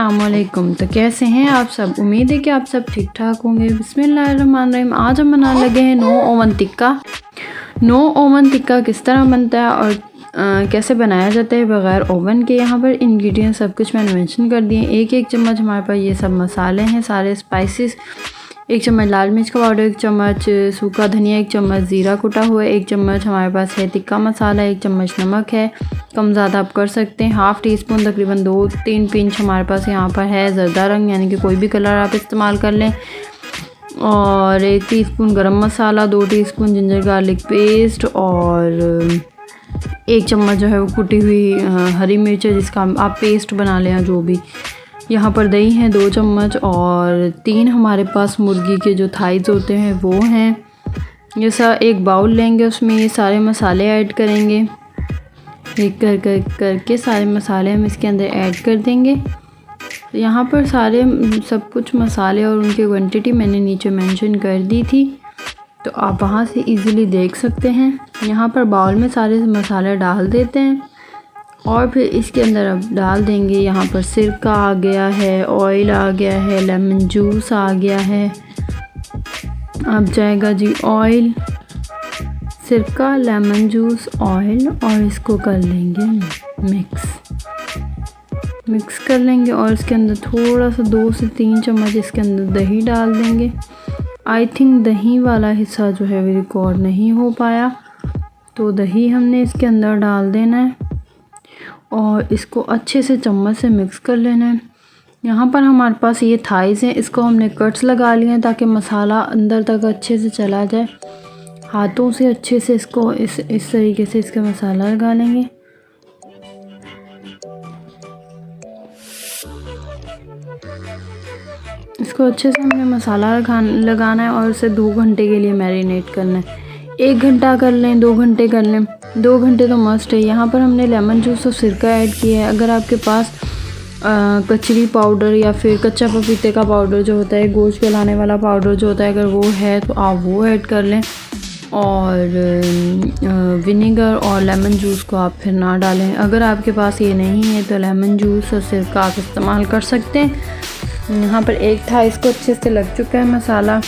अस्सलामुअलैकुम। तो कैसे हैं आप सब? उम्मीद है कि आप सब ठीक ठाक होंगे। बिस्मिल्लाहिर्रहमानिर्रहीम। आज हम बनाने लगे हैं no oven tikka. No oven tikka किस तरह बनता है और कैसे बनाया जाता है बग़ैर ओवन के। यहाँ पर इंग्रेडिएंट सब कुछ मैंने मेंशन कर दिए। एक चम्मच हमारे पास ये सब मसाले हैं, सारे स्पाइसेस। 1 चम्मच लाल मिर्च का पाउडर, 1 चम्मच सूखा धनिया, 1 चम्मच ज़ीरा कुटा हुआ, 1 चम्मच हमारे पास है टिक्का मसाला, 1 चम्मच नमक है, कम ज़्यादा आप कर सकते हैं। हाफ़ टी स्पून तकरीबन 2-3 पिंच हमारे पास यहाँ पर है ज़रदा रंग, यानी कि कोई भी कलर आप इस्तेमाल कर लें। और 1 टीस्पून गरम मसाला, 2 टीस्पून जिंजर गार्लिक पेस्ट और 1 चम्मच जो है वो कुटी हुई हरी मिर्च है, जिसका आप पेस्ट बना लें जो भी। यहाँ पर दही है 2 चम्मच और 3 हमारे पास मुर्गी के जो थाइज़ होते हैं वो हैं। ये सब एक बाउल लेंगे, उसमें ये सारे मसाले ऐड करेंगे। एक करके सारे मसाले हम इसके अंदर ऐड कर देंगे। यहाँ पर सारे सब कुछ मसाले और उनकी क्वांटिटी मैंने नीचे मेंशन कर दी थी, तो आप वहाँ से इजीली देख सकते हैं। यहाँ पर बाउल में सारे मसाले डाल देते हैं और फिर इसके अंदर अब डाल देंगे। यहाँ पर सिरका आ गया है, ऑयल आ गया है, लेमन जूस आ गया है। अब जाएगा जी ऑयल, सिरका, लेमन जूस, ऑयल और इसको कर लेंगे मिक्स कर लेंगे। और इसके अंदर थोड़ा सा 2 से 3 चम्मच इसके अंदर दही डाल देंगे। आई थिंक दही वाला हिस्सा जो है वो रिकॉर्ड नहीं हो पाया, तो दही हमने इसके अंदर डाल देना है और इसको अच्छे से चम्मच से मिक्स कर लेना है। यहाँ पर हमारे पास ये थाइज़ हैं, इसको हमने कट्स लगा लिए हैं ताकि मसाला अंदर तक अच्छे से चला जाए। हाथों से अच्छे से इसको इस तरीके से इसका मसाला लगा लेंगे। इसको अच्छे से हमने मसाला लगाना है और इसे 2 घंटे के लिए मैरिनेट करना है। 1 घंटा कर लें, 2 घंटे कर लें, 2 घंटे तो मस्ट है। यहाँ पर हमने लेमन जूस और सिरका ऐड किया है। अगर आपके पास कचरी पाउडर या फिर कच्चा पपीते का पाउडर जो होता है, गोश्त गलाने वाला पाउडर जो होता है, अगर वो है तो आप वो ऐड कर लें। और विनेगर और लेमन जूस को आप फिर ना डालें। अगर आपके पास ये नहीं है तो लेमन जूस और सिरका आप इस्तेमाल कर सकते हैं। यहाँ पर एक था, इसको अच्छे से लग चुका है मसाला,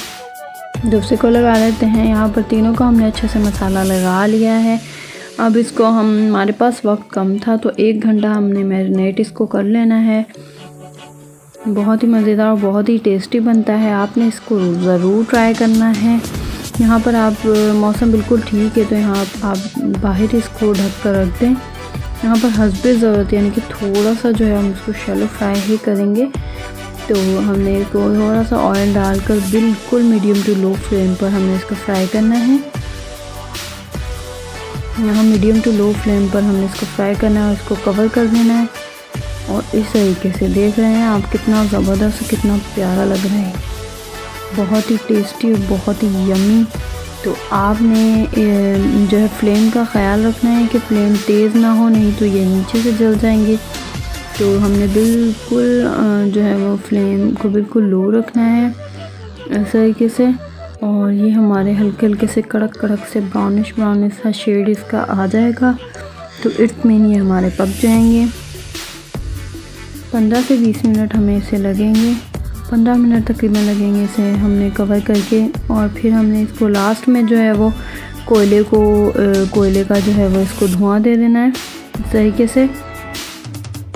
दूसरे को लगा लेते हैं। यहाँ पर तीनों को हमने अच्छे से मसाला लगा लिया है। अब इसको हमारे पास वक्त कम था तो 1 घंटा हमने मैरिनेट इसको कर लेना है। बहुत ही मज़ेदार और बहुत ही टेस्टी बनता है, आपने इसको ज़रूर ट्राई करना है। यहाँ पर आप मौसम बिल्कुल ठीक है तो यहाँ आप बाहर इसको ढक कर रख दें। यहाँ पर हस्बे ज़रूरत, यानी कि थोड़ा सा जो है हम इसको शैलो फ्राई ही करेंगे। तो हमने इसको थोड़ा सा ऑयल डालकर बिल्कुल मीडियम टू लो फ्लेम पर हमने इसको फ्राई करना है। यहाँ मीडियम टू लो फ्लेम पर हमने इसको फ्राई करना है और इसको कवर कर देना है। और इस तरीके से देख रहे हैं आप कितना ज़बरदस्त, कितना प्यारा लग रहा है, बहुत ही टेस्टी और बहुत ही यमी। तो आपने जो है फ्लेम का ख्याल रखना है कि फ्लेम तेज़ ना हो, नहीं तो ये नीचे से जल जाएंगे। तो हमने बिल्कुल जो है वो फ्लेम को बिल्कुल लो रखना है इस तरीके से। और ये हमारे हल्के हल्के से कड़क से ब्राउनिश सा शेड इसका आ जाएगा तो इट्स मीन ये हमारे पक जाएंगे। 15 से 20 मिनट हमें इसे लगेंगे, 15 मिनट तकरीबन लगेंगे इसे हमने कवर करके। और फिर हमने इसको लास्ट में जो है वो कोयले का जो है वो इसको धुआं दे देना है इस तरीके से।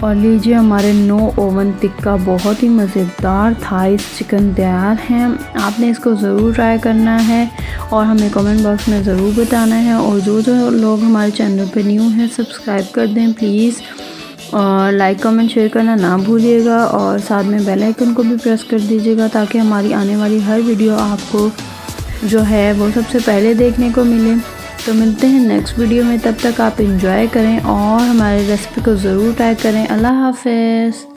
और लीजिए हमारे नो ओवन टिक्का बहुत ही मज़ेदार थाई चिकन तैयार हैं। आपने इसको ज़रूर ट्राई करना है और हमें कमेंट बॉक्स में ज़रूर बताना है। और जो लोग हमारे चैनल पे न्यू हैं सब्सक्राइब कर दें प्लीज़, और लाइक कमेंट शेयर करना ना भूलिएगा। और साथ में बेल आइकन को भी प्रेस कर दीजिएगा ताकि हमारी आने वाली हर वीडियो आपको जो है वो सबसे पहले देखने को मिले। तो मिलते हैं नेक्स्ट वीडियो में, तब तक आप एंजॉय करें और हमारे रेसिपी को ज़रूर ट्राई करें। अल्लाह हाफ़िज़।